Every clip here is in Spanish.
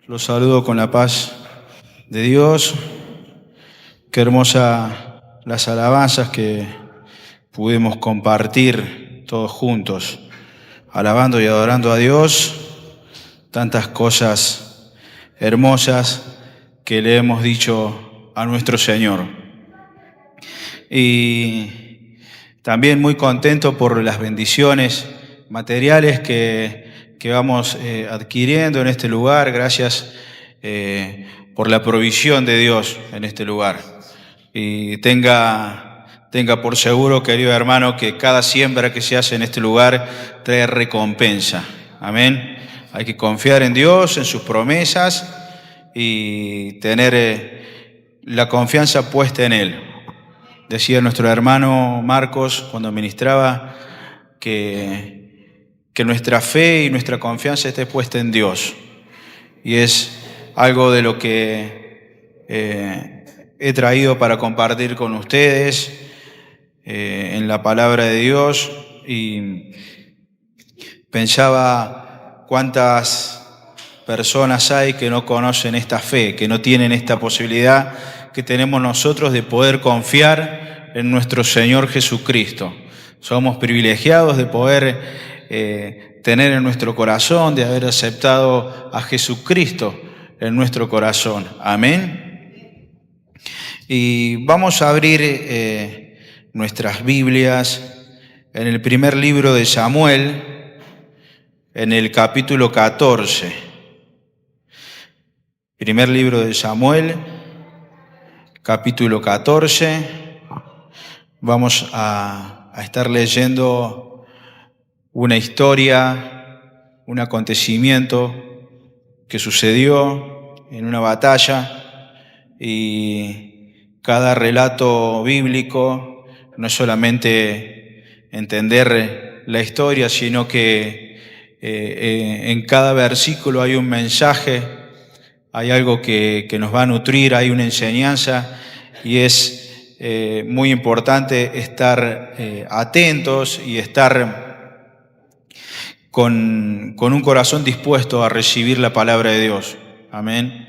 Los saludo con la paz de Dios. Qué hermosa las alabanzas que pudimos compartir todos juntos, alabando y adorando a Dios. Tantas cosas hermosas que le hemos dicho a nuestro Señor. Y también muy contento por las bendiciones materiales que vamos adquiriendo en este lugar. Gracias por la provisión de Dios en este lugar. Y tenga por seguro, querido hermano, que cada siembra que se hace en este lugar trae recompensa. Amén. Hay que confiar en Dios, en sus promesas y tener la confianza puesta en Él. Decía nuestro hermano Marcos cuando ministraba que nuestra fe y nuestra confianza esté puesta en Dios. Y es algo de lo que he traído para compartir con ustedes en la palabra de Dios. Y pensaba cuántas personas hay que no conocen esta fe, que no tienen esta posibilidad que tenemos nosotros de poder confiar en nuestro Señor Jesucristo. Somos privilegiados de poder tener en nuestro corazón, de haber aceptado a Jesucristo en nuestro corazón. Amén. Y vamos a abrir nuestras Biblias en el primer libro de Samuel, en el capítulo 14. Primer libro de Samuel, capítulo 14. Vamos a estar leyendo una historia, un acontecimiento que sucedió en una batalla, y cada relato bíblico no es solamente entender la historia, sino que en cada versículo hay un mensaje, hay algo que nos va a nutrir, hay una enseñanza, y es muy importante estar atentos y estar con un corazón dispuesto a recibir la palabra de Dios. Amén.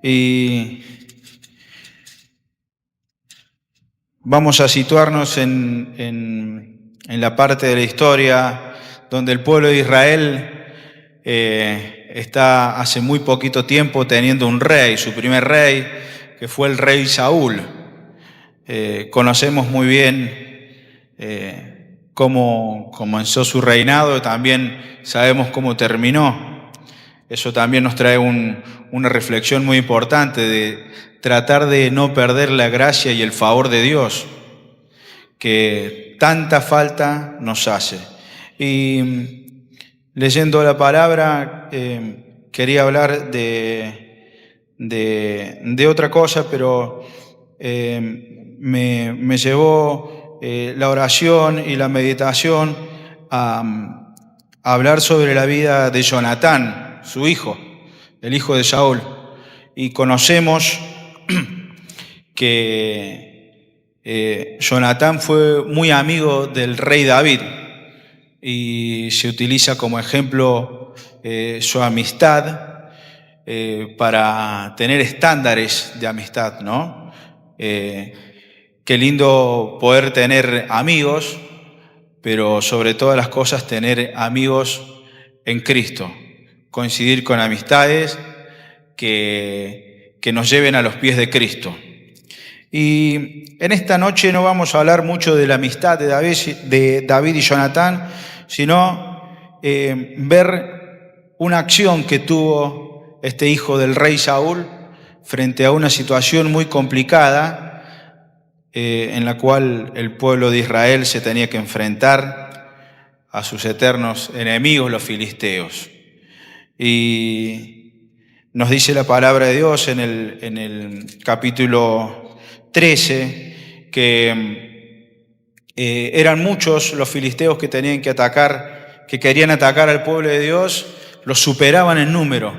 Y vamos a situarnos en la parte de la historia donde el pueblo de Israel está hace muy poquito tiempo teniendo un rey, su primer rey, que fue el rey Saúl. Conocemos muy bien cómo comenzó su reinado, también sabemos cómo terminó. Eso también nos trae una reflexión muy importante de tratar de no perder la gracia y el favor de Dios, que tanta falta nos hace. Y leyendo la palabra, quería hablar de otra cosa, pero me llevó la oración y la meditación a hablar sobre la vida de Jonatán, su hijo, el hijo de Saúl. Y conocemos que Jonatán fue muy amigo del rey David, y se utiliza como ejemplo su amistad para tener estándares de amistad, ¿no? Qué lindo poder tener amigos, pero sobre todas las cosas tener amigos en Cristo, coincidir con amistades que nos lleven a los pies de Cristo. Y en esta noche no vamos a hablar mucho de la amistad de David y Jonatán, sino ver una acción que tuvo este hijo del rey Saúl frente a una situación muy complicada en la cual el pueblo de Israel se tenía que enfrentar a sus eternos enemigos, los filisteos. Y nos dice la palabra de Dios en el capítulo 13 que eran muchos los filisteos que tenían que atacar, que querían atacar al pueblo de Dios, los superaban en número.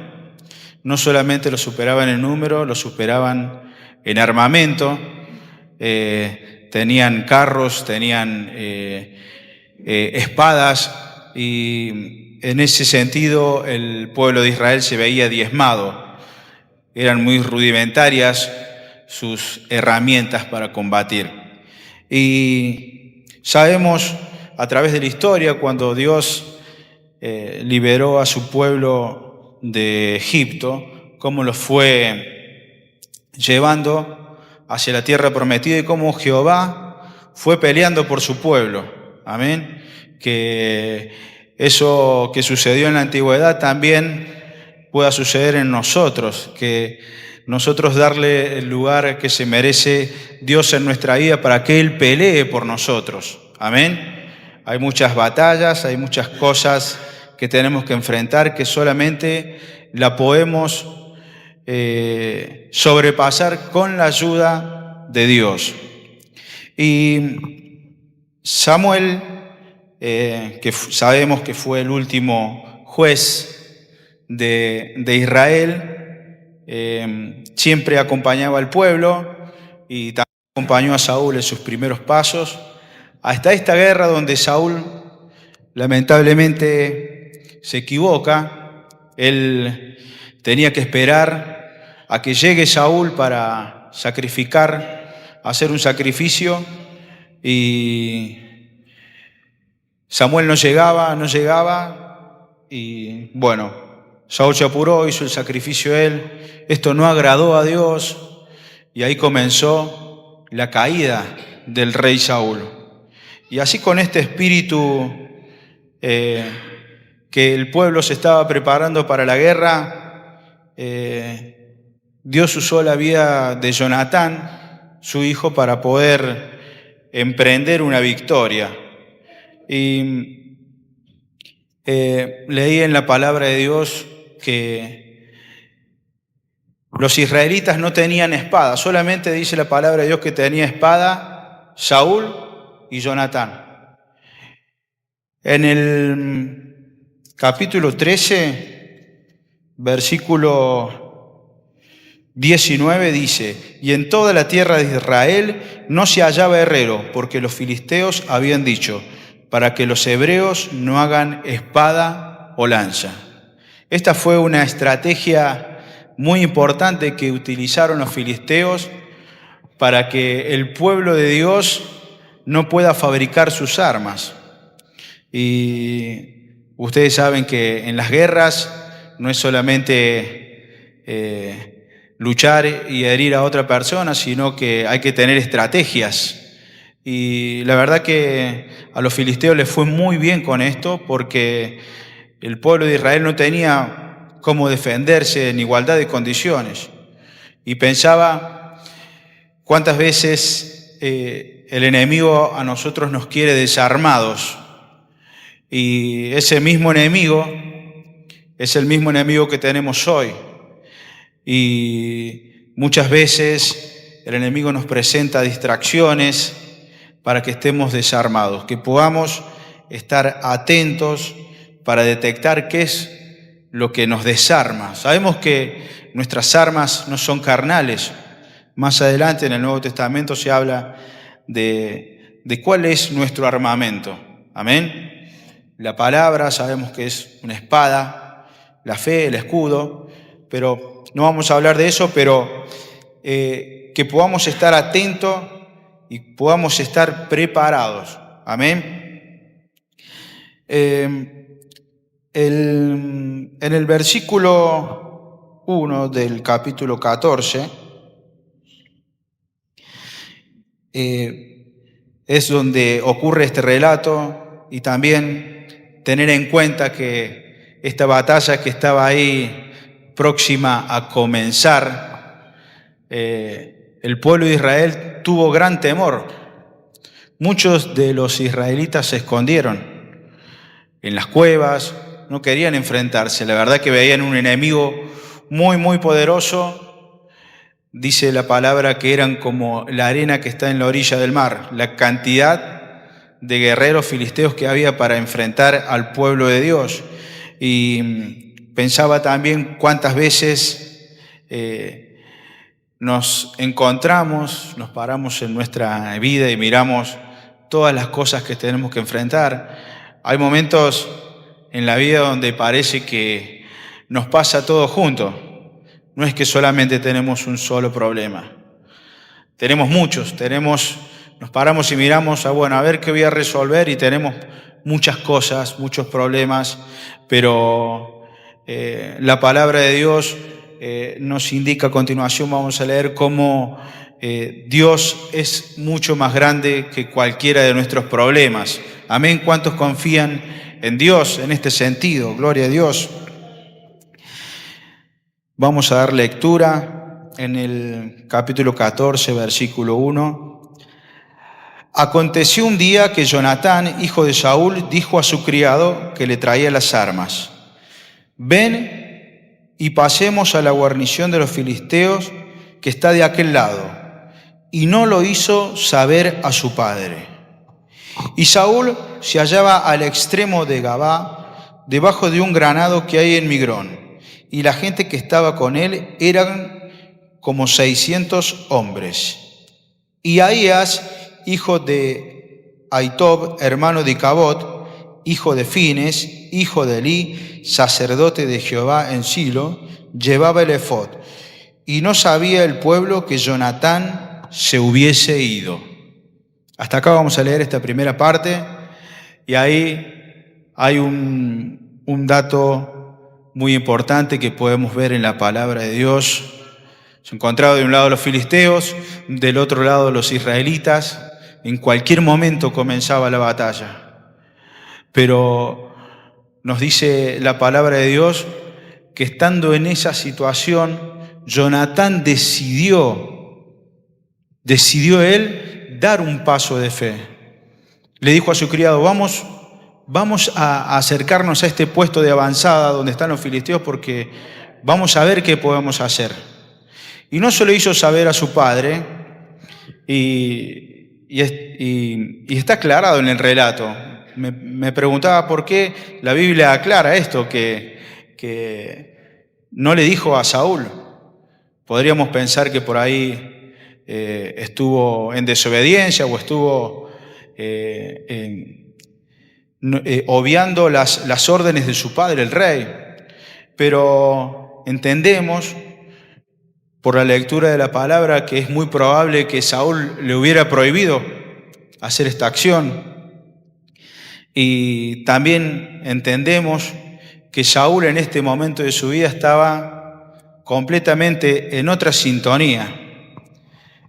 No solamente los superaban en número, los superaban en armamento. Tenían carros, tenían espadas, y en ese sentido el pueblo de Israel se veía diezmado. Eran muy rudimentarias sus herramientas para combatir. Y sabemos a través de la historia cuando Dios liberó a su pueblo de Egipto, cómo los fue llevando hacia la tierra prometida y cómo Jehová fue peleando por su pueblo. Amén. Que eso que sucedió en la antigüedad también pueda suceder en nosotros, que nosotros darle el lugar que se merece Dios en nuestra vida para que Él pelee por nosotros. Amén. Hay muchas batallas, hay muchas cosas que tenemos que enfrentar que solamente la podemos sobrepasar con la ayuda de Dios. Y Samuel, que sabemos que fue el último juez de Israel, siempre acompañaba al pueblo y también acompañó a Saúl en sus primeros pasos, hasta esta guerra donde Saúl lamentablemente se equivoca. Él tenía que esperar a que llegue Saúl para sacrificar, hacer un sacrificio, y Samuel no llegaba, y bueno, Saúl se apuró, hizo el sacrificio él. Esto no agradó a Dios y ahí comenzó la caída del rey Saúl. Y así con este espíritu que el pueblo se estaba preparando para la guerra, Dios usó la vida de Jonatán, su hijo, para poder emprender una victoria. Y leí en la palabra de Dios que los israelitas no tenían espada, solamente dice la palabra de Dios que tenía espada Saúl y Jonatán. En el capítulo 13, versículo 19 dice: y en toda la tierra de Israel no se hallaba herrero, porque los filisteos habían dicho, para que los hebreos no hagan espada o lanza. Esta fue una estrategia muy importante que utilizaron los filisteos para que el pueblo de Dios no pueda fabricar sus armas. Y ustedes saben que en las guerras no es solamente luchar y herir a otra persona, sino que hay que tener estrategias. Y la verdad que a los filisteos les fue muy bien con esto, porque el pueblo de Israel no tenía cómo defenderse en igualdad de condiciones. Y pensaba cuántas veces el enemigo a nosotros nos quiere desarmados. Y ese mismo enemigo es el mismo enemigo que tenemos hoy. Y muchas veces el enemigo nos presenta distracciones para que estemos desarmados, que podamos estar atentos para detectar qué es lo que nos desarma. Sabemos que nuestras armas no son carnales. Más adelante en el Nuevo Testamento se habla de cuál es nuestro armamento. Amén. La palabra sabemos que es una espada, la fe, el escudo, pero no vamos a hablar de eso, pero que podamos estar atentos y podamos estar preparados. Amén. En el versículo 1 del capítulo 14 es donde ocurre este relato, y también tener en cuenta que esta batalla que estaba ahí próxima a comenzar, el pueblo de Israel tuvo gran temor. Muchos de los israelitas se escondieron en las cuevas, no querían enfrentarse. La verdad que veían un enemigo muy, muy poderoso. Dice la palabra que eran como la arena que está en la orilla del mar, la cantidad de guerreros filisteos que había para enfrentar al pueblo de Dios. Y pensaba también cuántas veces nos encontramos, nos paramos en nuestra vida y miramos todas las cosas que tenemos que enfrentar. Hay momentos en la vida donde parece que nos pasa todo junto. No es que solamente tenemos un solo problema. Tenemos muchos, nos paramos y miramos, bueno, a ver qué voy a resolver, y tenemos muchas cosas, muchos problemas, pero la palabra de Dios nos indica a continuación, vamos a leer cómo Dios es mucho más grande que cualquiera de nuestros problemas. Amén. ¿Cuántos confían en Dios en este sentido? Gloria a Dios. Vamos a dar lectura en el capítulo 14, versículo 1. Aconteció un día que Jonatán, hijo de Saúl, dijo a su criado que le traía las armas: ven y pasemos a la guarnición de los filisteos que está de aquel lado. Y no lo hizo saber a su padre. Y Saúl se hallaba al extremo de Gabá, debajo de un granado que hay en Migrón. Y la gente que estaba con él eran como 600 hombres. Y Ahías, hijo de Ahitob, hermano de Cabot, hijo de Fines, hijo de Elí, sacerdote de Jehová en Silo, llevaba el efod. Y no sabía el pueblo que Jonatán se hubiese ido. Hasta acá vamos a leer esta primera parte, y ahí hay un dato muy importante que podemos ver en la palabra de Dios. Se encontraba de un lado los filisteos, del otro lado los israelitas. En cualquier momento comenzaba la batalla. Pero nos dice la palabra de Dios que estando en esa situación, Jonatán decidió él dar un paso de fe. Le dijo a su criado: vamos a acercarnos a este puesto de avanzada donde están los filisteos, porque vamos a ver qué podemos hacer. Y no se lo hizo saber a su padre, y está aclarado en el relato. Me preguntaba por qué la Biblia aclara esto, que no le dijo a Saúl. Podríamos pensar que por ahí estuvo en desobediencia o estuvo obviando las órdenes de su padre, el rey. Pero entendemos por la lectura de la palabra que es muy probable que Saúl le hubiera prohibido hacer esta acción. Y también entendemos que Saúl en este momento de su vida estaba completamente en otra sintonía.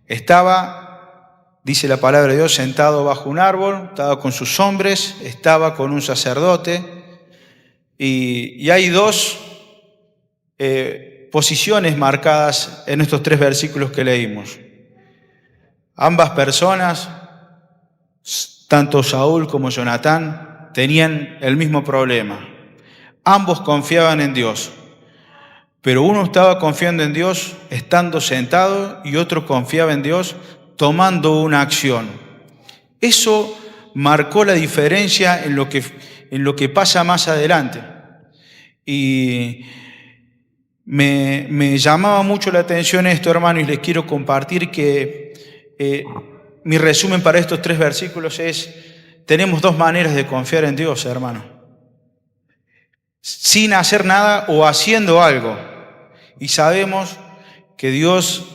Estaba, dice la palabra de Dios, sentado bajo un árbol, estaba con sus hombres, estaba con un sacerdote, y hay dos posiciones marcadas en estos 3 versículos que leímos. Ambas personas, tanto Saúl como Jonatán, tenían el mismo problema. Ambos confiaban en Dios, pero uno estaba confiando en Dios estando sentado y otro confiaba en Dios tomando una acción. Eso marcó la diferencia en lo que pasa más adelante. Y me llamaba mucho la atención esto, hermano, y les quiero compartir que mi resumen para estos 3 versículos es: tenemos 2 maneras de confiar en Dios, hermano. Sin hacer nada o haciendo algo. Y sabemos que Dios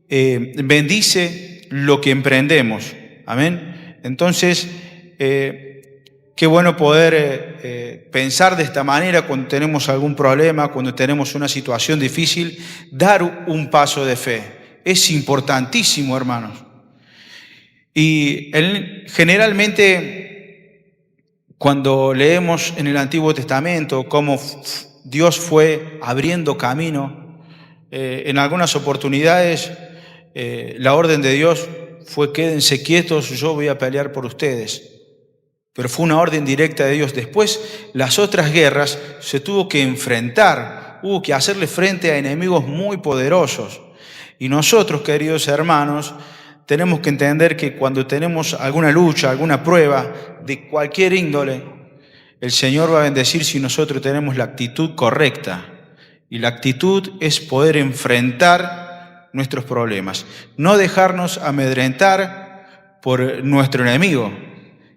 bendice lo que emprendemos. Amén. Entonces, qué bueno poder pensar de esta manera cuando tenemos algún problema, cuando tenemos una situación difícil, dar un paso de fe. Es importantísimo, hermanos. Y generalmente, cuando leemos en el Antiguo Testamento cómo Dios fue abriendo camino, en algunas oportunidades la orden de Dios fue: quédense quietos, yo voy a pelear por ustedes. Pero fue una orden directa de Dios. Después, las otras guerras se tuvo que enfrentar, hubo que hacerle frente a enemigos muy poderosos. Y nosotros, queridos hermanos, tenemos que entender que cuando tenemos alguna lucha, alguna prueba de cualquier índole, el Señor va a bendecir si nosotros tenemos la actitud correcta. Y la actitud es poder enfrentar nuestros problemas, no dejarnos amedrentar por nuestro enemigo,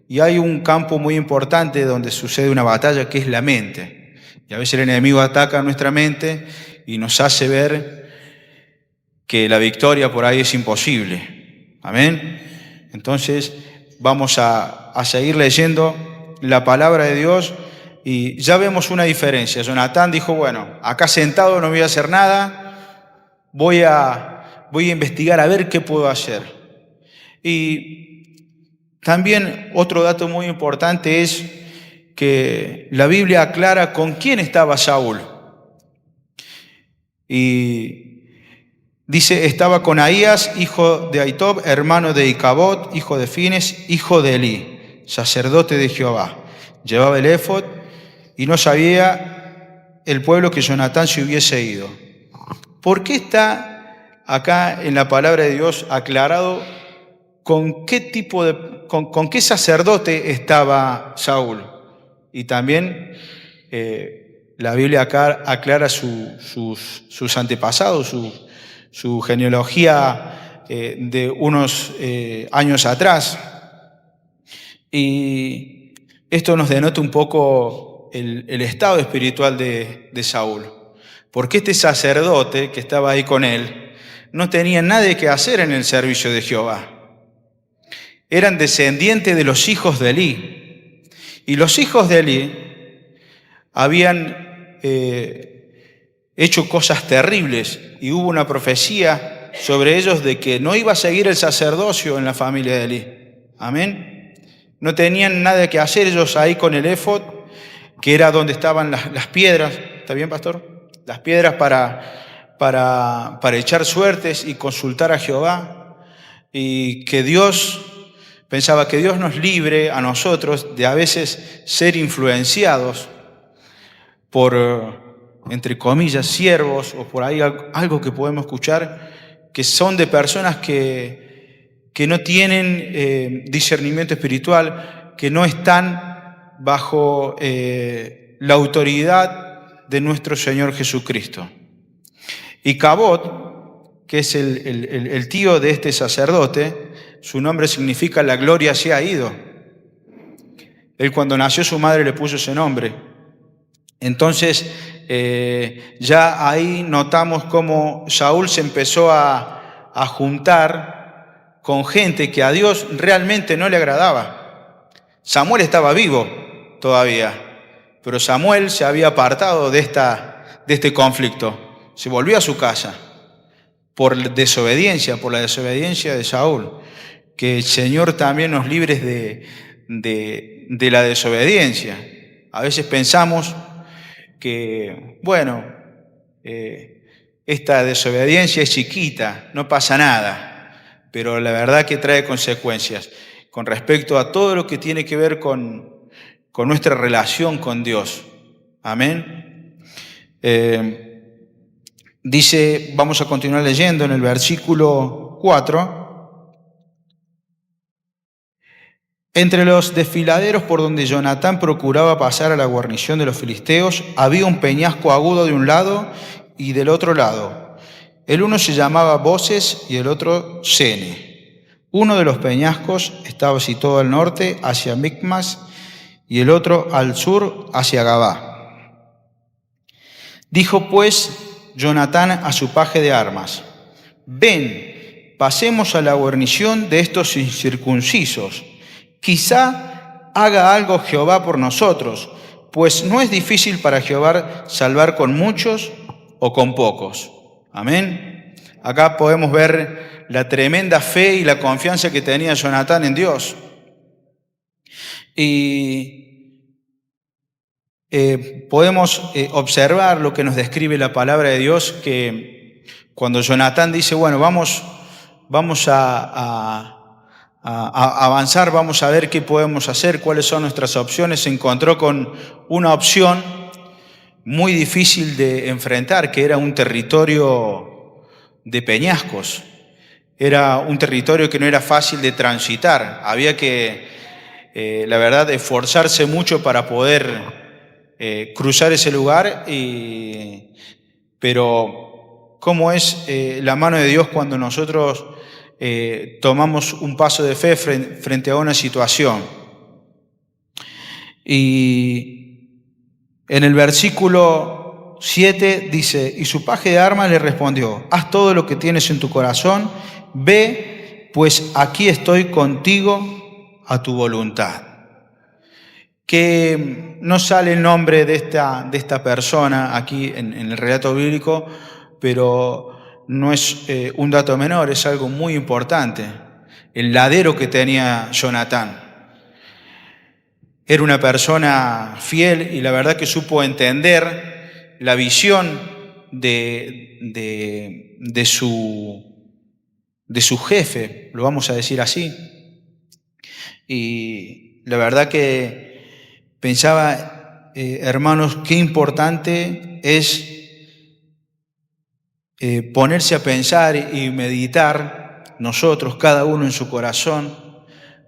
Y hay un campo muy importante donde sucede una batalla, que es la mente. Y a veces el enemigo ataca nuestra mente y nos hace ver que la victoria por ahí es imposible. Amén. Entonces vamos a seguir leyendo la palabra de Dios y ya vemos una diferencia. Jonatán dijo, bueno, acá sentado no voy a hacer nada, voy a investigar a ver qué puedo hacer. Y también otro dato muy importante es que la Biblia aclara con quién estaba Saúl. Y dice, estaba con Ahías, hijo de Ahitob, hermano de Icabod, hijo de Fines, hijo de Elí, sacerdote de Jehová. Llevaba el éfod y no sabía el pueblo que Jonatán se hubiese ido. ¿Por qué está acá en la palabra de Dios aclarado con qué tipo con qué sacerdote estaba Saúl? Y también la Biblia acá aclara sus antepasados, su genealogía de unos años atrás. Y esto nos denota un poco el estado espiritual de Saúl. Porque este sacerdote que estaba ahí con él no tenía nada que hacer en el servicio de Jehová. Eran descendientes de los hijos de Elí. Y los hijos de Elí habían hecho cosas terribles y hubo una profecía sobre ellos de que no iba a seguir el sacerdocio en la familia de Elí. Amén. No tenían nada que hacer ellos ahí con el éfod, que era donde estaban las piedras. ¿Está bien, pastor? Las piedras para echar suertes y consultar a Jehová. Y que pensaba que Dios nos libre a nosotros de a veces ser influenciados por, entre comillas, siervos, o por ahí algo que podemos escuchar, que son de personas que no tienen discernimiento espiritual, que no están bajo la autoridad de nuestro Señor Jesucristo. Y Cabot, que es el tío de este sacerdote, su nombre significa la gloria se ha ido. Él cuando nació su madre le puso ese nombre. Entonces ya ahí notamos cómo Saúl se empezó a juntar con gente que a Dios realmente no le agradaba. Samuel estaba vivo todavía, pero Samuel se había apartado de este conflicto. Se volvió a su casa por la desobediencia de Saúl. Que el Señor también nos libre de la desobediencia. A veces pensamos que, bueno, esta desobediencia es chiquita, no pasa nada, pero la verdad que trae consecuencias con respecto a todo lo que tiene que ver con nuestra relación con Dios. Amén. Dice, vamos a continuar leyendo en el versículo 4. Entre los desfiladeros por donde Jonatán procuraba pasar a la guarnición de los filisteos, había un peñasco agudo de un lado y del otro lado. El uno se llamaba Boses y el otro Sene. Uno de los peñascos estaba situado al norte, hacia Micmas, y el otro al sur, hacia Gabá. Dijo pues Jonatán a su paje de armas: ven, pasemos a la guarnición de estos incircuncisos. Quizá haga algo Jehová por nosotros, pues no es difícil para Jehová salvar con muchos o con pocos. Amén. Acá podemos ver la tremenda fe y la confianza que tenía Jonatán en Dios. Y podemos observar lo que nos describe la palabra de Dios, que cuando Jonatán dice, bueno, vamos a avanzar, vamos a ver qué podemos hacer, cuáles son nuestras opciones, se encontró con una opción muy difícil de enfrentar, que era un territorio de peñascos. Era un territorio que no era fácil de transitar. Había que, la verdad, esforzarse mucho para poder cruzar ese lugar. Pero ¿cómo es la mano de Dios cuando nosotros tomamos un paso de fe frente a una situación? Y en el versículo 7 dice, y su paje de armas le respondió, haz todo lo que tienes en tu corazón, ve, pues aquí estoy contigo a tu voluntad. Que no sale el nombre de esta persona aquí en el relato bíblico, pero no es un dato menor, es algo muy importante. El ladero que tenía Jonatán. Era una persona fiel y la verdad que supo entender la visión de su jefe, lo vamos a decir así. Y la verdad que pensaba, hermanos, qué importante es ponerse a pensar y meditar nosotros, cada uno en su corazón,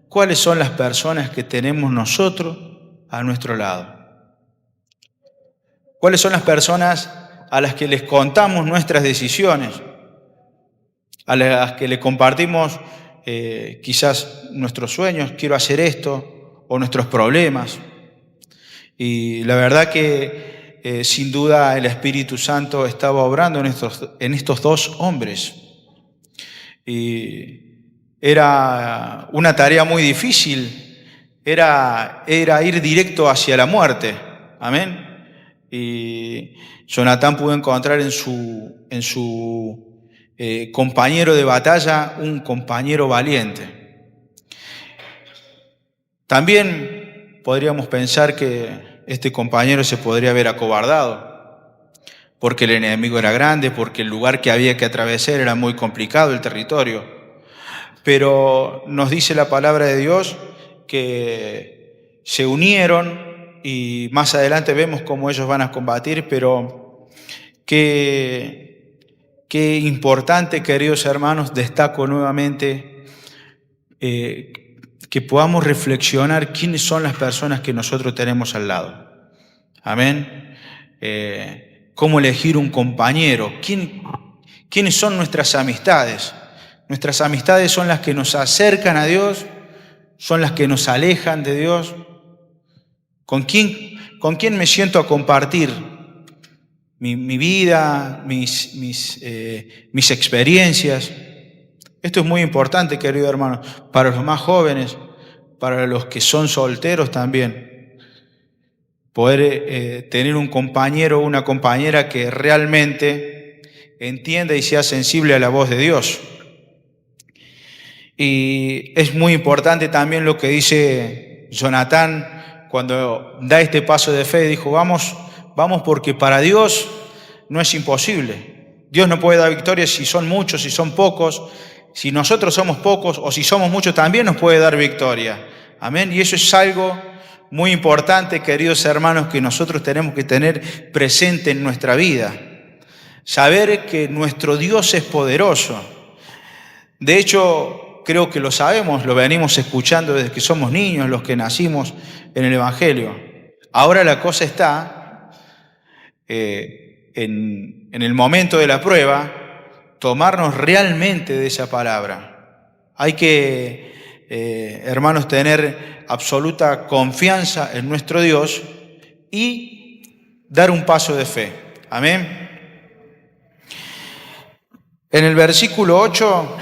cuáles son las personas que tenemos nosotros a nuestro lado. ¿Cuáles son las personas a las que les contamos nuestras decisiones? A las que le compartimos quizás nuestros sueños, quiero hacer esto, o nuestros problemas. Y la verdad que sin duda el Espíritu Santo estaba obrando en estos dos hombres. Y era una tarea muy difícil, era ir directo hacia la muerte. Amén. Y Jonatán pudo encontrar en su compañero de batalla un compañero valiente. También podríamos pensar que este compañero se podría haber acobardado, porque el enemigo era grande, porque el lugar que había que atravesar era muy complicado, el territorio. Pero nos dice la palabra de Dios que se unieron y más adelante vemos cómo ellos van a combatir, pero qué importante, queridos hermanos, destaco nuevamente que podamos reflexionar quiénes son las personas que nosotros tenemos al lado. Amén. Cómo elegir un compañero, quiénes son nuestras amistades. Nuestras amistades son las que nos acercan a Dios, son las que nos alejan de Dios. ¿Con quién me siento a compartir mi vida, mis experiencias? Esto es muy importante, querido hermano, para los más jóvenes, para los que son solteros también. Poder tener un compañero o una compañera que realmente entienda y sea sensible a la voz de Dios. Y es muy importante también lo que dice Jonatán cuando da este paso de fe. Dijo, vamos porque para Dios no es imposible. Dios no puede dar victoria si son muchos, si son pocos. Si nosotros somos pocos o si somos muchos también nos puede dar victoria. Amén. Y eso es algo muy importante, queridos hermanos, que nosotros tenemos que tener presente en nuestra vida. Saber que nuestro Dios es poderoso. De hecho, creo que lo sabemos, lo venimos escuchando desde que somos niños, los que nacimos en el Evangelio. Ahora la cosa está en el momento de la prueba, tomarnos realmente de esa palabra. Hay que, hermanos, tener absoluta confianza en nuestro Dios y dar un paso de fe. Amén. En el versículo 8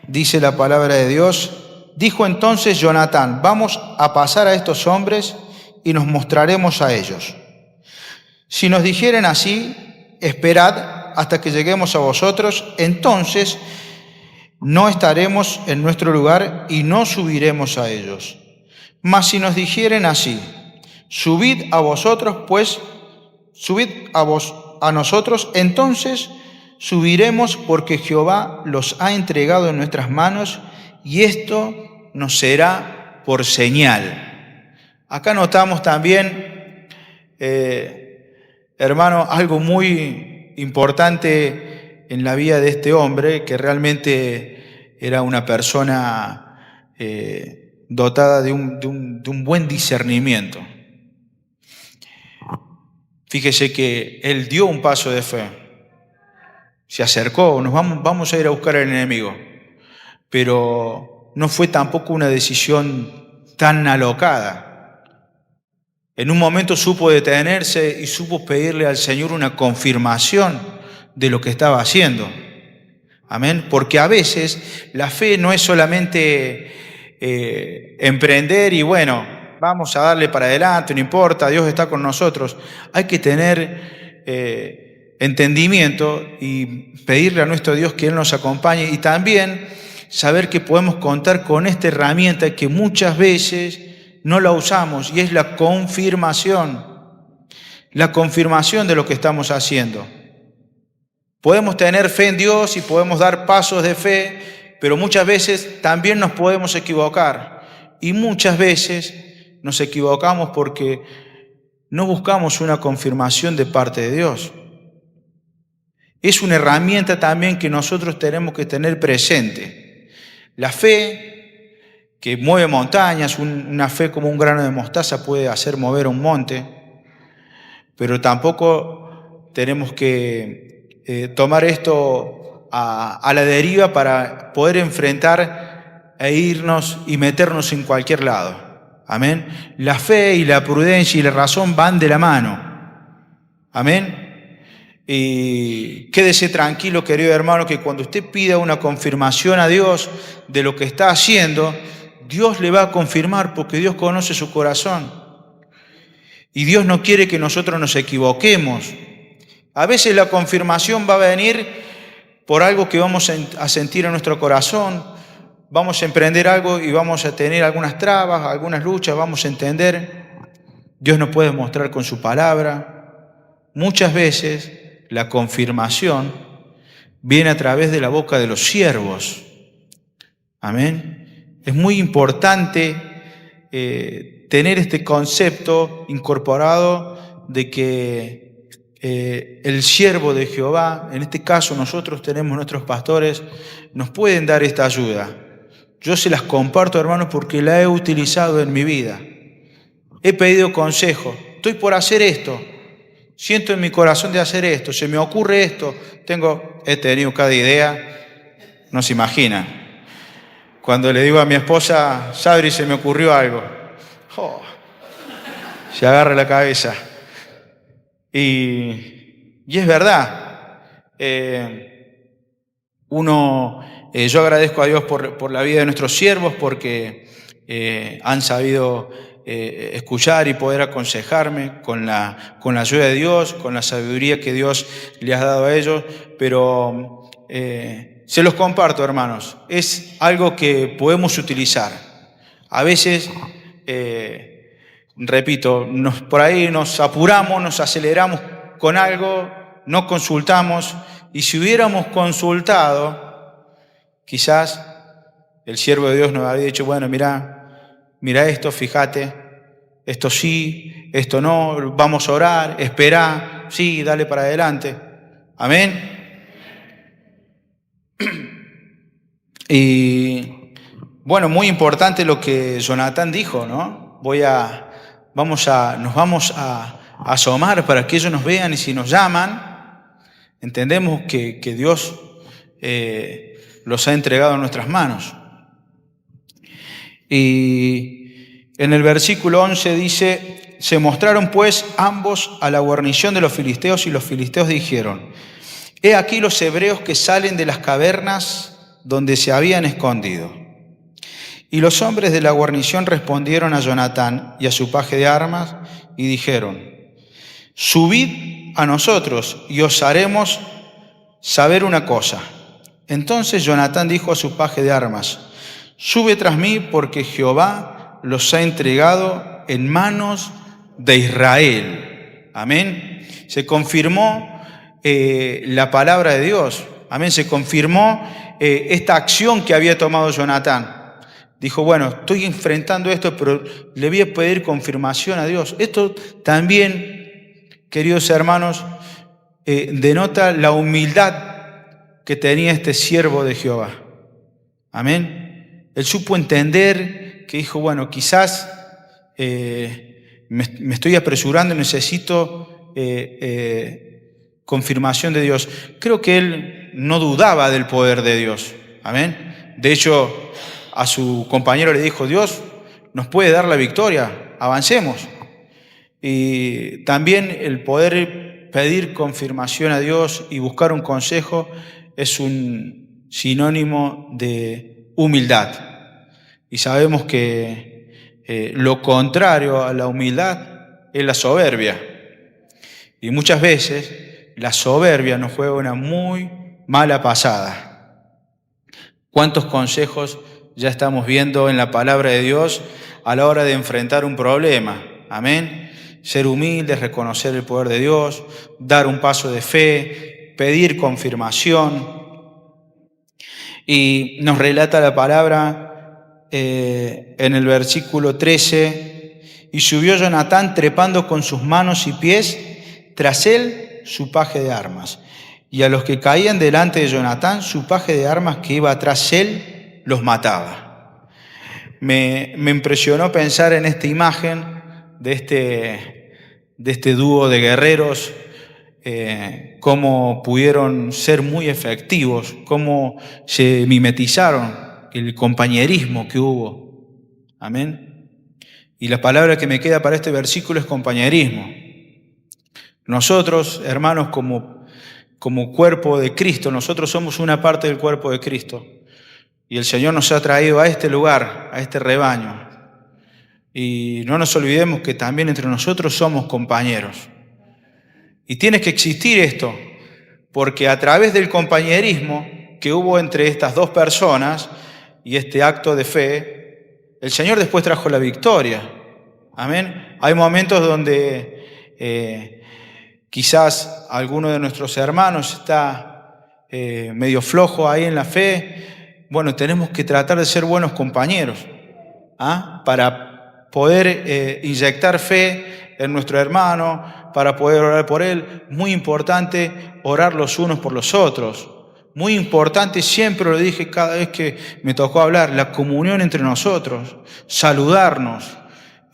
dice la palabra de Dios, dijo entonces Jonatán, vamos a pasar a estos hombres y nos mostraremos a ellos. Si nos dijeren así, esperad hasta que lleguemos a vosotros, entonces no estaremos en nuestro lugar y no subiremos a ellos. Mas si nos dijeren así, subid a vosotros, pues, subid a nosotros, entonces subiremos porque Jehová los ha entregado en nuestras manos y esto nos será por señal. Acá notamos también, hermano, algo muy importante en la vida de este hombre, que realmente era una persona dotada de un buen discernimiento. Fíjese que él dio un paso de fe. Se acercó, vamos a ir a buscar al enemigo. Pero no fue tampoco una decisión tan alocada. En un momento supo detenerse y supo pedirle al Señor una confirmación de lo que estaba haciendo. Amén. Porque a veces la fe no es solamente emprender y bueno, vamos a darle para adelante, no importa, Dios está con nosotros. Hay que tener entendimiento y pedirle a nuestro Dios que Él nos acompañe y también saber que podemos contar con esta herramienta que muchas veces no la usamos y es la confirmación de lo que estamos haciendo. Podemos tener fe en Dios y podemos dar pasos de fe, pero muchas veces también nos podemos equivocar. Y muchas veces nos equivocamos porque no buscamos una confirmación de parte de Dios. Es una herramienta también que nosotros tenemos que tener presente. La fe que mueve montañas, una fe como un grano de mostaza puede hacer mover un monte, pero tampoco tenemos que tomar esto a la deriva para poder enfrentar e irnos y meternos en cualquier lado. Amén. La fe y la prudencia y la razón van de la mano. Amén. Y quédese tranquilo, querido hermano, que cuando usted pida una confirmación a Dios de lo que está haciendo, Dios le va a confirmar porque Dios conoce su corazón. Y Dios no quiere que nosotros nos equivoquemos. A veces la confirmación va a venir por algo que vamos a sentir en nuestro corazón, vamos a emprender algo y vamos a tener algunas trabas, algunas luchas, vamos a entender. Dios nos puede mostrar con su palabra. Muchas veces la confirmación viene a través de la boca de los siervos. Amén. Es muy importante tener este concepto incorporado de que el siervo de Jehová, en este caso nosotros tenemos nuestros pastores, nos pueden dar esta ayuda. Yo se las comparto, hermanos, porque la he utilizado en mi vida. He pedido consejo, estoy por hacer esto, siento en mi corazón de hacer esto, se me ocurre esto, he tenido cada idea, no se imaginan. Cuando le digo a mi esposa, Sabri, se me ocurrió algo, se agarra la cabeza. Y es verdad, yo agradezco a Dios por la vida de nuestros siervos porque han sabido escuchar y poder aconsejarme con la ayuda de Dios, con la sabiduría que Dios le ha dado a ellos, pero se los comparto, hermanos, es algo que podemos utilizar. A veces repito, por ahí nos apuramos, nos aceleramos con algo, no consultamos, y si hubiéramos consultado, quizás el siervo de Dios nos habría dicho, bueno, mira esto, fíjate, esto sí, esto no, vamos a orar, esperá, sí, dale para adelante. Amén. Y bueno, muy importante lo que Jonatán dijo, ¿no? Nos vamos a asomar para que ellos nos vean y si nos llaman, entendemos que Dios los ha entregado en nuestras manos. Y en el versículo 11 dice, se mostraron pues ambos a la guarnición de los filisteos y los filisteos dijeron, he aquí los hebreos que salen de las cavernas donde se habían escondido. Y los hombres de la guarnición respondieron a Jonatán y a su paje de armas y dijeron, subid a nosotros y os haremos saber una cosa. Entonces Jonatán dijo a su paje de armas, sube tras mí porque Jehová los ha entregado en manos de Israel. Amén. Se confirmó la palabra de Dios. Amén. Se confirmó esta acción que había tomado Jonatán. Dijo, bueno, estoy enfrentando esto, pero le voy a pedir confirmación a Dios. Esto también, queridos hermanos, denota la humildad que tenía este siervo de Jehová. Amén. Él supo entender que dijo, bueno, quizás me estoy apresurando, necesito confirmación de Dios. Creo que él no dudaba del poder de Dios. Amén. De hecho, a su compañero le dijo, Dios nos puede dar la victoria, avancemos. Y también el poder pedir confirmación a Dios y buscar un consejo es un sinónimo de humildad. Y sabemos que lo contrario a la humildad es la soberbia. Y muchas veces la soberbia nos juega una muy mala pasada. ¿Cuántos consejos ya estamos viendo en la palabra de Dios a la hora de enfrentar un problema? Amén. Ser humildes, reconocer el poder de Dios, dar un paso de fe, pedir confirmación. Y nos relata la palabra en el versículo 13, y subió Jonatán trepando con sus manos y pies, tras él su paje de armas. Y a los que caían delante de Jonatán, su paje de armas que iba tras él, los mataba. Me impresionó pensar en esta imagen de este dúo de guerreros, cómo pudieron ser muy efectivos, cómo se mimetizaron, el compañerismo que hubo. Amén. Y la palabra que me queda para este versículo es compañerismo. Nosotros, hermanos, como cuerpo de Cristo, nosotros somos una parte del cuerpo de Cristo. Y el Señor nos ha traído a este lugar, a este rebaño. Y no nos olvidemos que también entre nosotros somos compañeros. Y tiene que existir esto, porque a través del compañerismo que hubo entre estas dos personas y este acto de fe, el Señor después trajo la victoria. Amén. Hay momentos donde quizás alguno de nuestros hermanos está medio flojo ahí en la fe. Bueno, tenemos que tratar de ser buenos compañeros, para poder inyectar fe en nuestro hermano, para poder orar por él. Muy importante orar los unos por los otros. Muy importante, siempre lo dije cada vez que me tocó hablar, la comunión entre nosotros, saludarnos.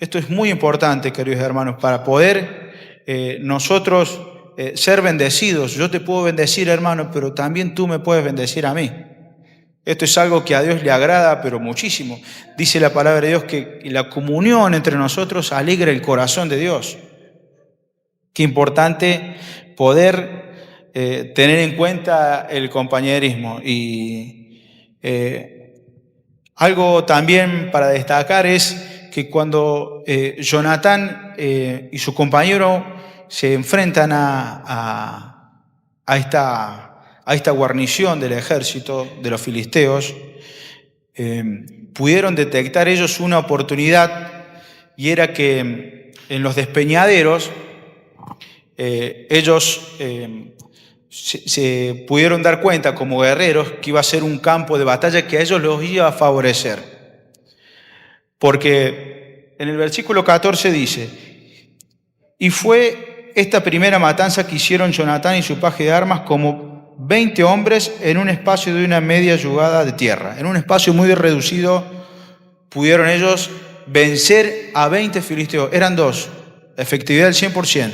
Esto es muy importante, queridos hermanos, para poder nosotros ser bendecidos. Yo te puedo bendecir, hermano, pero también tú me puedes bendecir a mí. Esto es algo que a Dios le agrada, pero muchísimo. Dice la palabra de Dios que la comunión entre nosotros alegra el corazón de Dios. Qué importante poder tener en cuenta el compañerismo. Y algo también para destacar es que cuando Jonatán y su compañero se enfrentan a esta guarnición del ejército de los filisteos, pudieron detectar ellos una oportunidad, y era que en los despeñaderos ellos se pudieron dar cuenta como guerreros que iba a ser un campo de batalla que a ellos los iba a favorecer. Porque en el versículo 14 dice: y fue esta primera matanza que hicieron Jonatán y su paje de armas como 20 hombres en un espacio de una media yugada de tierra. En un espacio muy reducido pudieron ellos vencer a 20 filisteos. Eran dos, efectividad del 100%.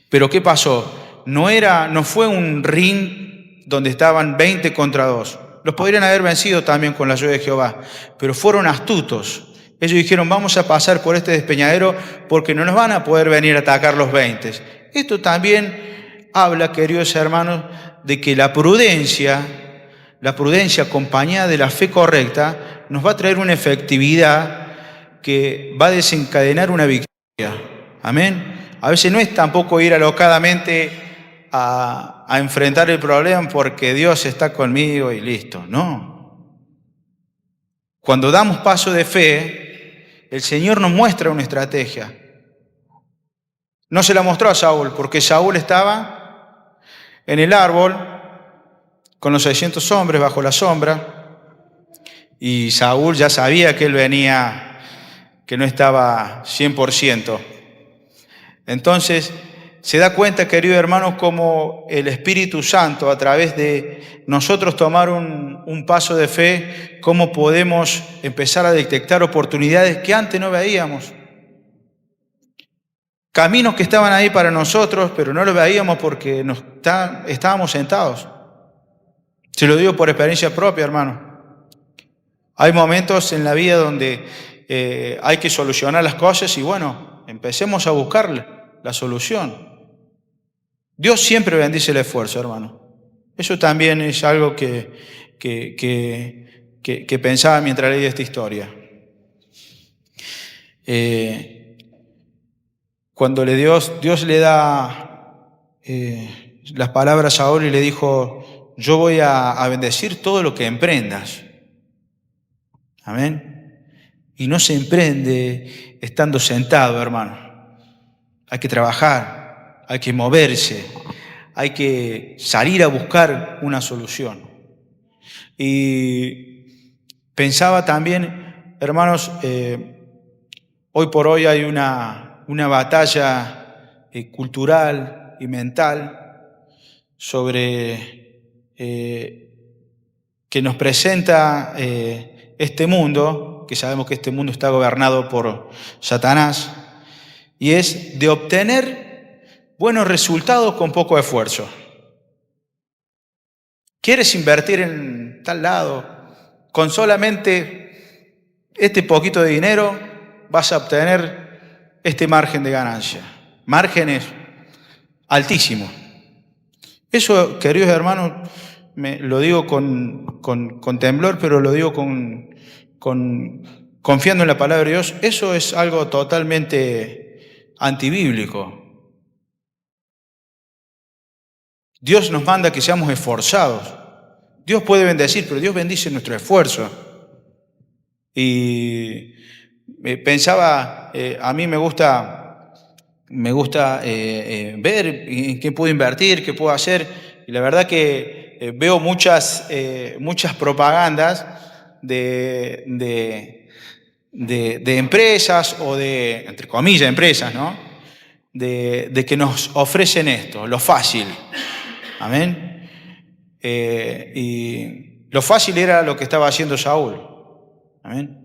Pero ¿qué pasó? No fue un ring donde estaban 20 contra 2. Los podrían haber vencido también con la ayuda de Jehová, pero fueron astutos. Ellos dijeron: vamos a pasar por este despeñadero porque no nos van a poder venir a atacar los 20. Esto también habla, queridos hermanos, de que la prudencia acompañada de la fe correcta nos va a traer una efectividad que va a desencadenar una victoria. Amén. A veces no es tampoco ir alocadamente a enfrentar el problema porque Dios está conmigo y listo. No. Cuando damos paso de fe, el Señor nos muestra una estrategia. No se la mostró a Saúl porque Saúl estaba en el árbol con los 600 hombres bajo la sombra, y Saúl ya sabía que él venía, que no estaba 100%. Entonces se da cuenta, querido hermano, cómo el Espíritu Santo, a través de nosotros tomar un paso de fe, cómo podemos empezar a detectar oportunidades que antes no veíamos. Caminos que estaban ahí para nosotros, pero no los veíamos porque estábamos sentados. Se lo digo por experiencia propia, hermano. Hay momentos en la vida donde hay que solucionar las cosas y bueno, empecemos a buscar la solución. Dios siempre bendice el esfuerzo, hermano. Eso también es algo que pensaba mientras leía esta historia. Cuando Dios le da las palabras a Saúl y le dijo, yo voy a bendecir todo lo que emprendas. Amén. Y no se emprende estando sentado, hermano. Hay que trabajar, hay que moverse, hay que salir a buscar una solución. Y pensaba también, hermanos, hoy por hoy hay una batalla cultural y mental sobre que nos presenta este mundo, que sabemos que este mundo está gobernado por Satanás, y es de obtener buenos resultados con poco esfuerzo. ¿Quieres invertir en tal lado? Con solamente este poquito de dinero vas a obtener este margen de ganancia. Márgenes altísimos. Eso, queridos hermanos, lo digo con temblor, pero lo digo confiando en la palabra de Dios. Eso es algo totalmente antibíblico. Dios nos manda que seamos esforzados. Dios puede bendecir, pero Dios bendice nuestro esfuerzo. Y pensaba, a mí me gusta ver en qué puedo invertir, qué puedo hacer. Y la verdad que veo muchas propagandas de empresas o de, entre comillas, empresas, ¿no? De que nos ofrecen esto, lo fácil. Amén. Y lo fácil era lo que estaba haciendo Saúl. Amén.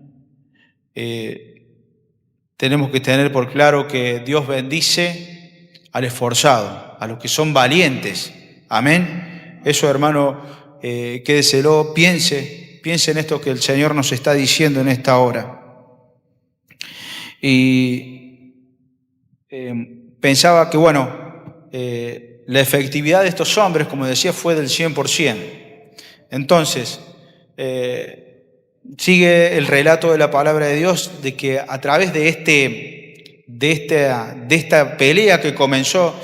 Tenemos que tener por claro que Dios bendice al esforzado, a los que son valientes. Amén. Eso, hermano, quédeselo, piense en esto que el Señor nos está diciendo en esta hora. Y pensaba que, bueno, la efectividad de estos hombres, como decía, fue del 100%. Entonces, sigue el relato de la palabra de Dios de que a través de esta pelea que comenzó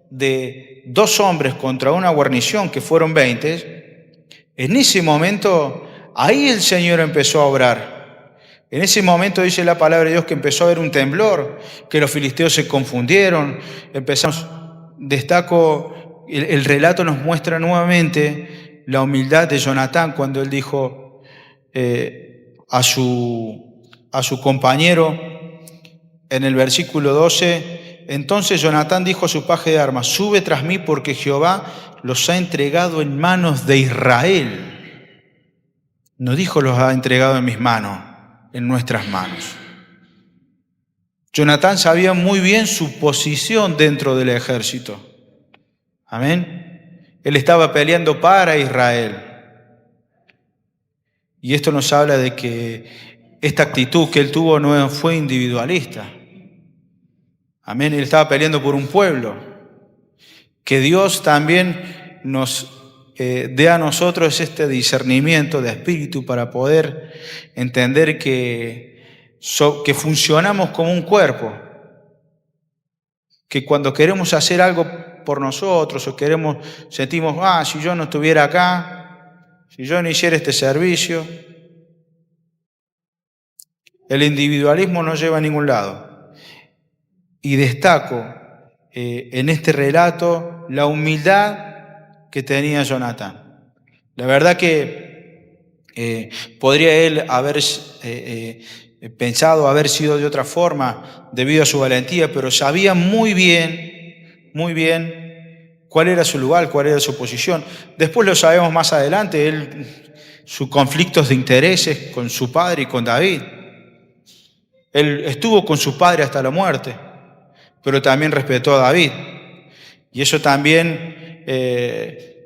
de 2 hombres contra una guarnición que fueron 20, en ese momento ahí el Señor empezó a obrar. En ese momento dice la palabra de Dios que empezó a haber un temblor, que los filisteos se confundieron, destaco, el relato nos muestra nuevamente la humildad de Jonatán cuando él dijo a su compañero en el versículo 12, entonces Jonatán dijo a su paje de armas, sube tras mí porque Jehová los ha entregado en manos de Israel. No dijo los ha entregado en mis manos, en nuestras manos. Jonatán sabía muy bien su posición dentro del ejército. Amén. Él estaba peleando para Israel. Y esto nos habla de que esta actitud que él tuvo no fue individualista. Amén. Él estaba peleando por un pueblo. Que Dios también nos dé a nosotros este discernimiento de espíritu para poder entender que funcionamos como un cuerpo. Que cuando queremos hacer algo por nosotros o sentimos, si yo no estuviera acá, si yo no hiciera este servicio, el individualismo no lleva a ningún lado. Y destaco en este relato la humildad que tenía Jonatán. La verdad que podría él haber pensado haber sido de otra forma debido a su valentía, pero sabía muy bien cuál era su lugar, cuál era su posición. Después lo sabemos más adelante, sus conflictos de intereses con su padre y con David. Él estuvo con su padre hasta la muerte, pero también respetó a David. Y eso también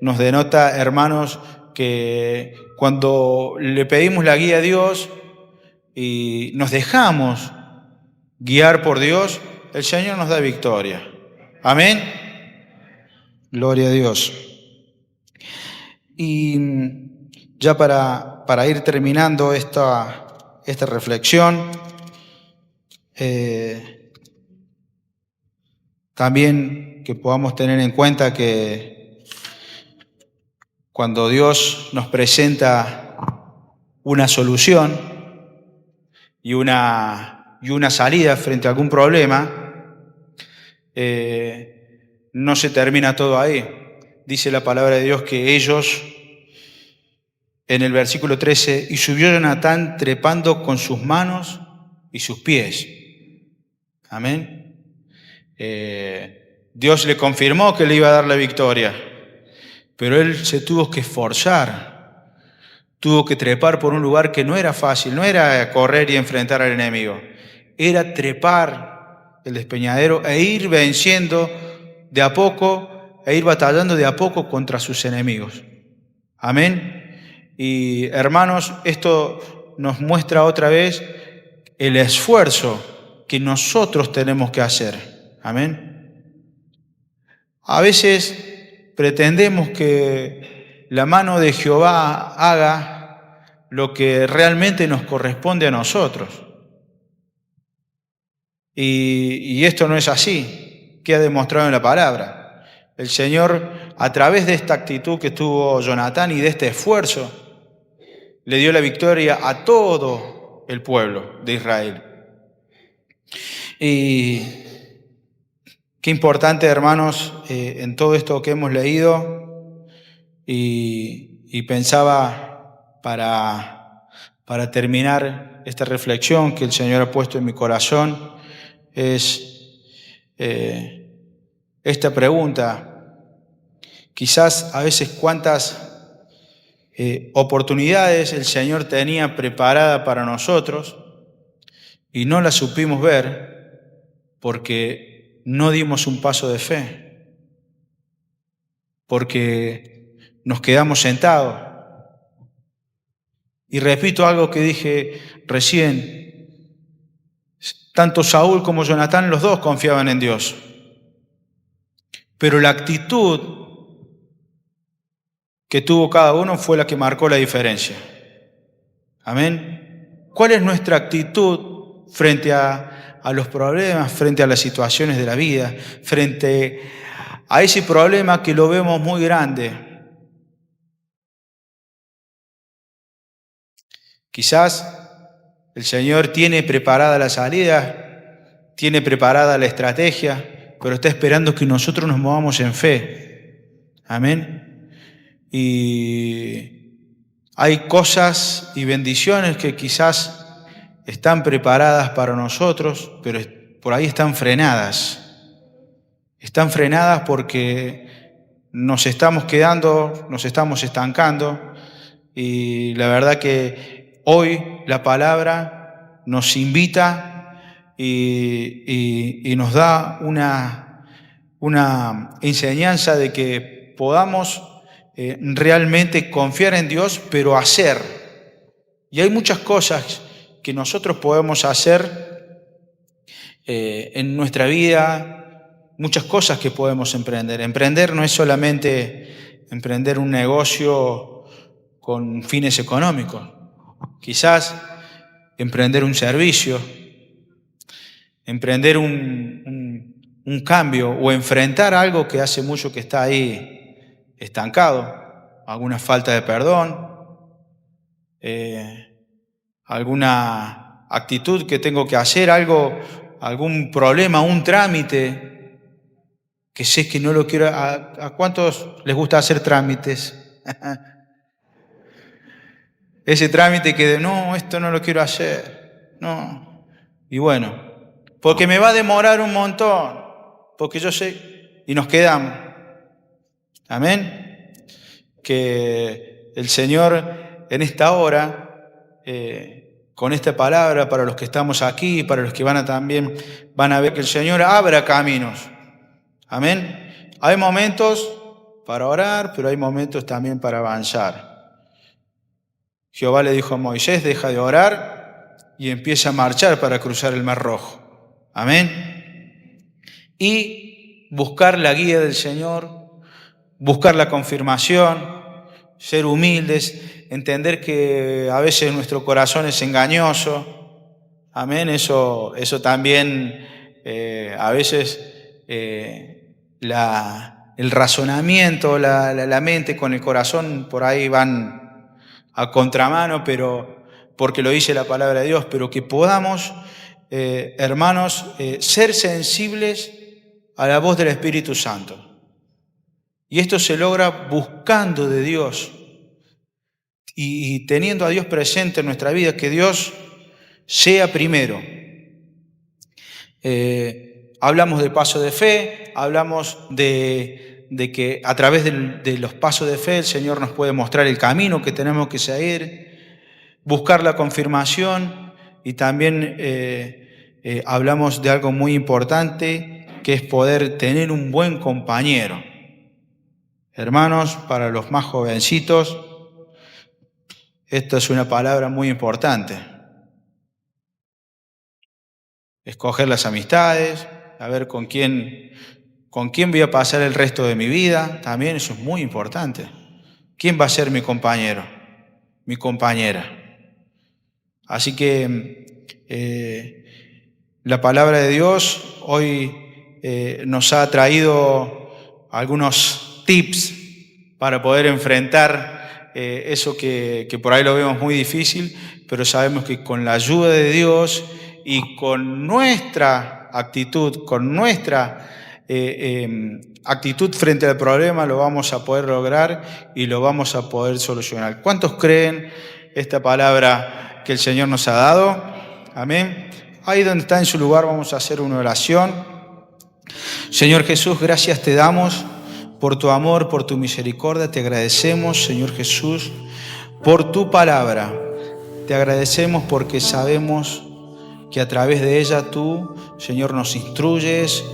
nos denota, hermanos, que cuando le pedimos la guía a Dios, y nos dejamos guiar por Dios, el Señor nos da victoria. Amén. Gloria a Dios. Y ya para ir terminando esta reflexión, también que podamos tener en cuenta que cuando Dios nos presenta una solución y una salida frente a algún problema, no se termina todo ahí. Dice la palabra de Dios que ellos, en el versículo 13, y subió Jonatán trepando con sus manos y sus pies. Amén. Dios le confirmó que le iba a dar la victoria, pero él se tuvo que esforzar, tuvo que trepar por un lugar que no era fácil, no era correr y enfrentar al enemigo, era trepar el despeñadero e ir venciendo de a poco, e ir batallando de a poco contra sus enemigos. Amén. Y hermanos, esto nos muestra otra vez el esfuerzo que nosotros tenemos que hacer. Amén. A veces pretendemos que la mano de Jehová haga lo que realmente nos corresponde a nosotros. Y esto no es así, queda demostrado en la palabra. El Señor, a través de esta actitud que tuvo Jonatán y de este esfuerzo, le dio la victoria a todo el pueblo de Israel. Y qué importante, hermanos, en todo esto que hemos leído, y pensaba para terminar esta reflexión que el Señor ha puesto en mi corazón, es esta pregunta. Quizás a veces cuántas oportunidades el Señor tenía preparada para nosotros y no las supimos ver porque no dimos un paso de fe, porque nos quedamos sentados. Y repito algo que dije recién, tanto Saúl como Jonatán, los dos confiaban en Dios, pero la actitud que tuvo cada uno fue la que marcó la diferencia. Amén. ¿Cuál es nuestra actitud frente a los problemas, frente a las situaciones de la vida, frente a ese problema que lo vemos muy grande? Quizás el Señor tiene preparada la salida, tiene preparada la estrategia, pero está esperando que nosotros nos movamos en fe. Amén. Y hay cosas y bendiciones que quizás están preparadas para nosotros, pero por ahí están frenadas. Están frenadas porque nos estamos quedando, nos estamos estancando, y la verdad que hoy la palabra nos invita y nos da una enseñanza de que podamos realmente confiar en Dios, pero hacer. Y hay muchas cosas que nosotros podemos hacer en nuestra vida, muchas cosas que podemos emprender. Emprender no es solamente emprender un negocio con fines económicos. Quizás emprender un servicio, emprender un cambio o enfrentar algo que hace mucho que está ahí estancado, alguna falta de perdón, alguna actitud que tengo que hacer, algún problema, un trámite que sé que no lo quiero. ¿A cuántos les gusta hacer trámites? Ese trámite que no, esto no lo quiero hacer, no. Y bueno, porque me va a demorar un montón, porque yo sé, y nos quedamos. Amén. Que el Señor en esta hora, con esta palabra, para los que estamos aquí, para los que también van a ver, que el Señor abra caminos. Amén. Hay momentos para orar, pero hay momentos también para avanzar. Jehová le dijo a Moisés: deja de orar y empiece a marchar para cruzar el Mar Rojo. Amén. Y buscar la guía del Señor, buscar la confirmación, ser humildes, entender que a veces nuestro corazón es engañoso. Amén. Eso también a veces el razonamiento, la mente con el corazón por ahí van a contramano, pero porque lo dice la palabra de Dios, pero que podamos, hermanos, ser sensibles a la voz del Espíritu Santo. Y esto se logra buscando de Dios y teniendo a Dios presente en nuestra vida, que Dios sea primero. Hablamos del paso de fe, hablamos de que a través de los pasos de fe el Señor nos puede mostrar el camino que tenemos que seguir, buscar la confirmación, y también hablamos de algo muy importante, que es poder tener un buen compañero. Hermanos, para los más jovencitos, esta es una palabra muy importante. Escoger las amistades, a ver con quién voy a pasar el resto de mi vida, también eso es muy importante. ¿Quién va a ser mi compañero, mi compañera? Así que la palabra de Dios hoy nos ha traído algunos tips para poder enfrentar eso que por ahí lo vemos muy difícil, pero sabemos que con la ayuda de Dios y con nuestra actitud, actitud frente al problema, lo vamos a poder lograr y lo vamos a poder solucionar. ¿Cuántos creen esta palabra que el Señor nos ha dado? Amén. Ahí donde está en su lugar vamos a hacer una oración. Señor Jesús, gracias te damos por tu amor, por tu misericordia. Te agradecemos, Señor Jesús, por tu palabra. Te agradecemos porque sabemos que a través de ella tú, Señor, nos instruyes,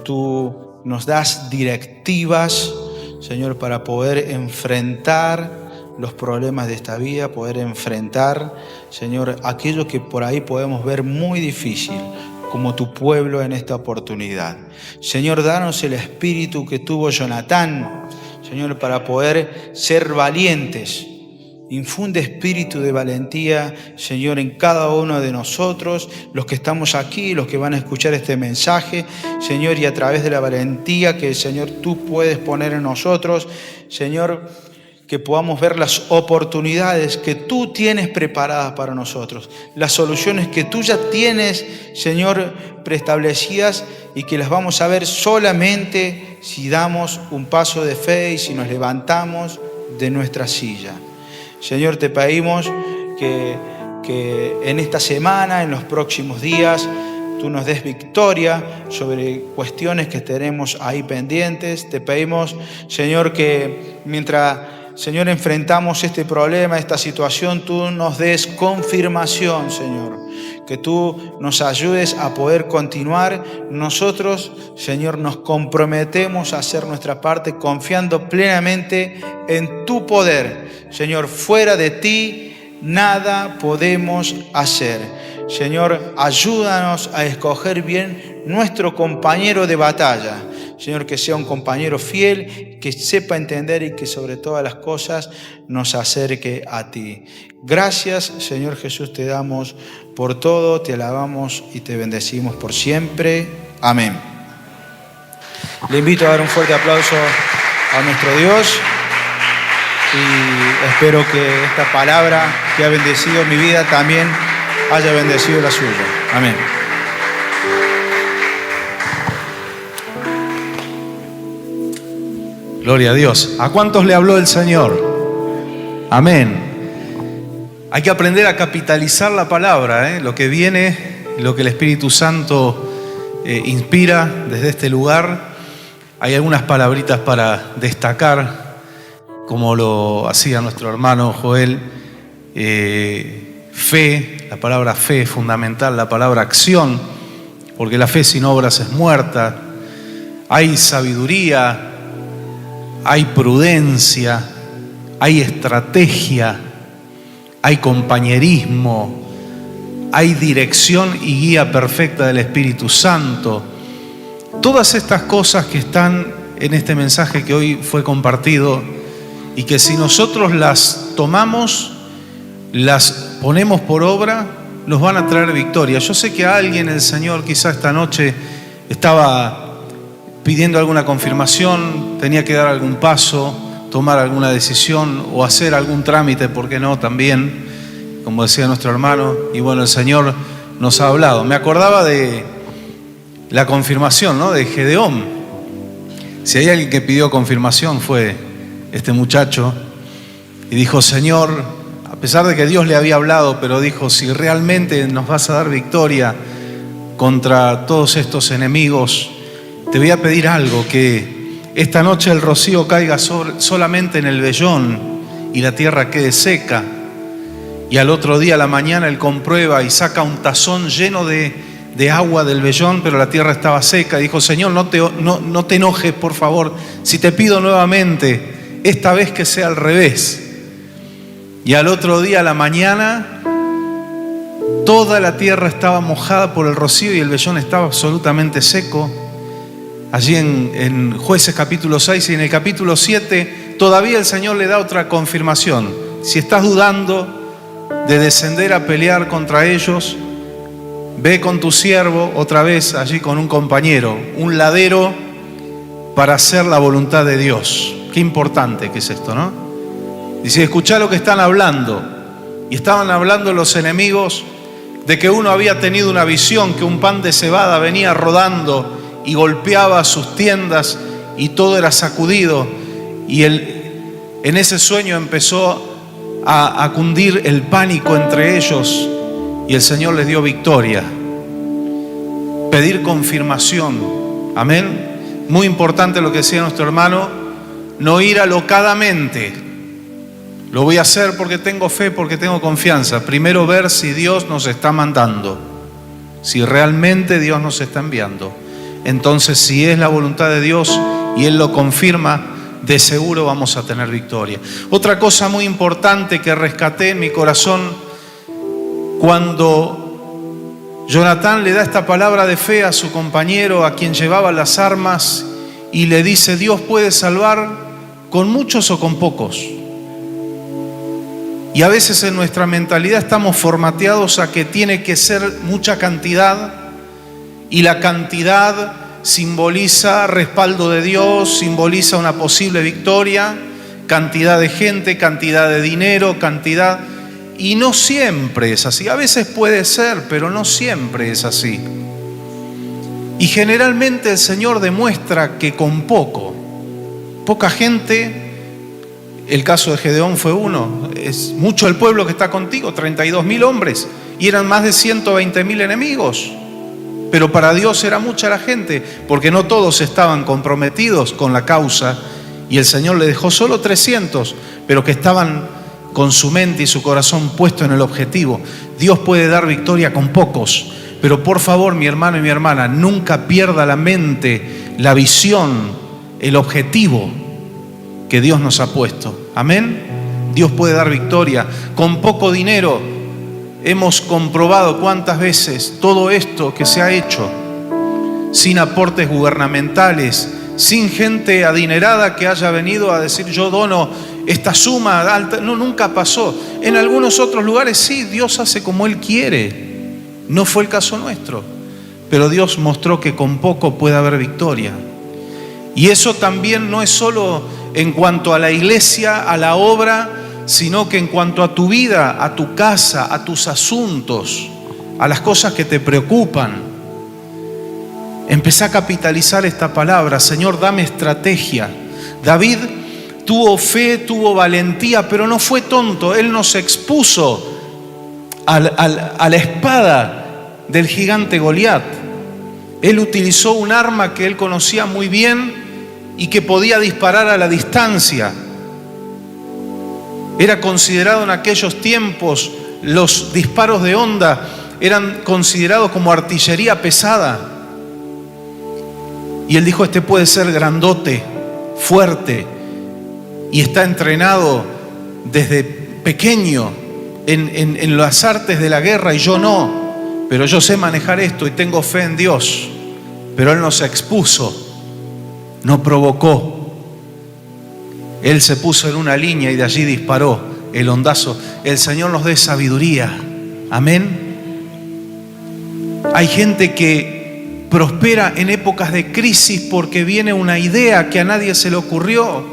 tú nos das directivas, Señor, para poder enfrentar los problemas de esta vida, poder enfrentar, Señor, aquello que por ahí podemos ver muy difícil, como tu pueblo en esta oportunidad. Señor, danos el espíritu que tuvo Jonatán, Señor, para poder ser valientes. Infunde espíritu de valentía, Señor, en cada uno de nosotros, los que estamos aquí, los que van a escuchar este mensaje, Señor, y a través de la valentía que, Señor, tú puedes poner en nosotros, Señor, que podamos ver las oportunidades que tú tienes preparadas para nosotros, las soluciones que tú ya tienes, Señor, preestablecidas, y que las vamos a ver solamente si damos un paso de fe y si nos levantamos de nuestra silla. Señor, te pedimos que en esta semana, en los próximos días, tú nos des victoria sobre cuestiones que tenemos ahí pendientes. Te pedimos, Señor, que mientras, Señor, enfrentamos este problema, esta situación, tú nos des confirmación, Señor. Que tú nos ayudes a poder continuar. Nosotros, Señor, nos comprometemos a hacer nuestra parte confiando plenamente en tu poder. Señor, fuera de ti nada podemos hacer. Señor, ayúdanos a escoger bien nuestro compañero de batalla. Señor, que sea un compañero fiel, que sepa entender y que sobre todas las cosas nos acerque a ti. Gracias, Señor Jesús, te damos por todo, te alabamos y te bendecimos por siempre. Amén. Le invito a dar un fuerte aplauso a nuestro Dios y espero que esta palabra que ha bendecido mi vida también haya bendecido la suya. Amén. Gloria a Dios. ¿A cuántos le habló el Señor? Amén. Hay que aprender a capitalizar la palabra, lo que viene, lo que el Espíritu Santo inspira desde este lugar. Hay algunas palabritas para destacar, como lo hacía nuestro hermano Joel. Fe, la palabra fe es fundamental, la palabra acción, porque la fe sin obras es muerta. Hay sabiduría, hay prudencia, hay estrategia, hay compañerismo, hay dirección y guía perfecta del Espíritu Santo. Todas estas cosas que están en este mensaje que hoy fue compartido y que si nosotros las tomamos, las ponemos por obra, nos van a traer victoria. Yo sé que a alguien el Señor quizá esta noche estaba pidiendo alguna confirmación, tenía que dar algún paso, tomar alguna decisión o hacer algún trámite, ¿por qué no? También, como decía nuestro hermano, y bueno, el Señor nos ha hablado. Me acordaba de la confirmación, ¿no?, de Gedeón. Si hay alguien que pidió confirmación fue este muchacho y dijo: Señor, a pesar de que Dios le había hablado, pero dijo: si realmente nos vas a dar victoria contra todos estos enemigos, te voy a pedir algo, que esta noche el rocío caiga solamente en el vellón y la tierra quede seca. Y al otro día a la mañana él comprueba y saca un tazón lleno de agua del vellón, pero la tierra estaba seca. Y dijo: Señor, no te enojes, por favor, si te pido nuevamente, esta vez que sea al revés. Y al otro día a la mañana toda la tierra estaba mojada por el rocío y el vellón estaba absolutamente seco. Allí en Jueces capítulo 6 y en el capítulo 7 todavía el Señor le da otra confirmación. Si estás dudando de descender a pelear contra ellos, ve con tu siervo otra vez allí con un compañero, un ladero, para hacer la voluntad de Dios. Qué importante que es esto, ¿no? Dice: escuchá lo que están hablando. Y estaban hablando los enemigos de que uno había tenido una visión, que un pan de cebada venía rodando y golpeaba sus tiendas y todo era sacudido. Y en ese sueño empezó a cundir el pánico entre ellos y el Señor les dio victoria. Pedir confirmación, amén. Muy importante lo que decía nuestro hermano: no ir alocadamente. Lo voy a hacer porque tengo fe, porque tengo confianza. Primero ver si Dios nos está mandando, si realmente Dios nos está enviando. Entonces, si es la voluntad de Dios y Él lo confirma, de seguro vamos a tener victoria. Otra cosa muy importante que rescaté en mi corazón, cuando Jonatán le da esta palabra de fe a su compañero, a quien llevaba las armas, y le dice: Dios puede salvar con muchos o con pocos. Y a veces en nuestra mentalidad estamos formateados a que tiene que ser mucha cantidad, y la cantidad simboliza respaldo de Dios, simboliza una posible victoria, cantidad de gente, cantidad de dinero, cantidad... Y no siempre es así. A veces puede ser, pero no siempre es así. Y generalmente el Señor demuestra que con poca gente, el caso de Gedeón fue uno, es mucho el pueblo que está contigo, 32.000 hombres, y eran más de 120.000 enemigos. Pero para Dios era mucha la gente, porque no todos estaban comprometidos con la causa, y el Señor le dejó solo 300, pero que estaban con su mente y su corazón puesto en el objetivo. Dios puede dar victoria con pocos, pero por favor, mi hermano y mi hermana, nunca pierda la mente, la visión, el objetivo que Dios nos ha puesto. Amén. Dios puede dar victoria con poco dinero. Hemos comprobado cuántas veces todo esto que se ha hecho sin aportes gubernamentales, sin gente adinerada que haya venido a decir: yo dono esta suma alta. No, nunca pasó. En algunos otros lugares sí, Dios hace como Él quiere. No fue el caso nuestro, pero Dios mostró que con poco puede haber victoria. Y eso también no es solo en cuanto a la iglesia, a la obra, sino que en cuanto a tu vida, a tu casa, a tus asuntos, a las cosas que te preocupan. Empezá a capitalizar esta palabra: Señor, dame estrategia. David tuvo fe, tuvo valentía, pero no fue tonto. Él no se expuso a la espada del gigante Goliat. Él utilizó un arma que él conocía muy bien y que podía disparar a la distancia. Era considerado en aquellos tiempos, los disparos de onda eran considerados como artillería pesada. Y él dijo: este puede ser grandote, fuerte, y está entrenado desde pequeño en las artes de la guerra, y yo no. pero yo sé manejar esto y tengo fe en Dios. Pero Él no se expuso, no provocó. Él se puso en una línea y de allí disparó el hondazo. El Señor nos dé sabiduría. Amén. Hay gente que prospera en épocas de crisis porque viene una idea que a nadie se le ocurrió.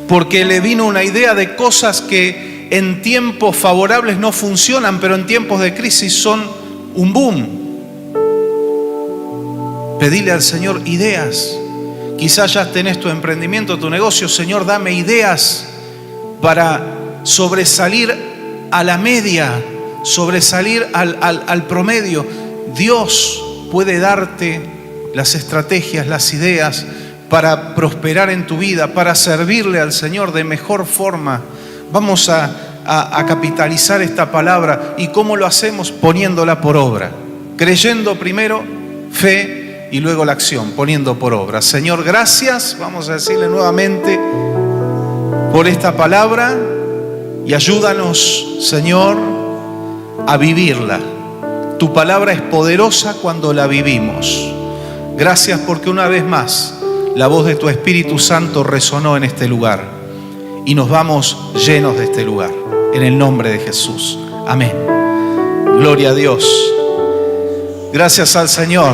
Porque le vino una idea de cosas que en tiempos favorables no funcionan, pero en tiempos de crisis son un boom. Pedile al Señor ideas. Quizás ya tenés tu emprendimiento, tu negocio. Señor, dame ideas para sobresalir a la media, sobresalir al promedio. Dios puede darte las estrategias, las ideas para prosperar en tu vida, para servirle al Señor de mejor forma. Vamos a capitalizar esta palabra. ¿Y cómo lo hacemos? Poniéndola por obra. Creyendo primero, fe, y luego la acción, poniendo por obra. Señor, gracias, vamos a decirle nuevamente, por esta palabra, y ayúdanos, Señor, a vivirla. Tu palabra es poderosa cuando la vivimos. Gracias porque una vez más la voz de tu Espíritu Santo resonó en este lugar y nos vamos llenos de este lugar, en el nombre de Jesús. Amén. Gloria a Dios. Gracias al Señor.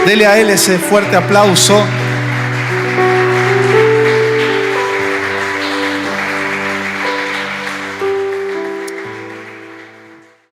Dele a Él ese fuerte aplauso.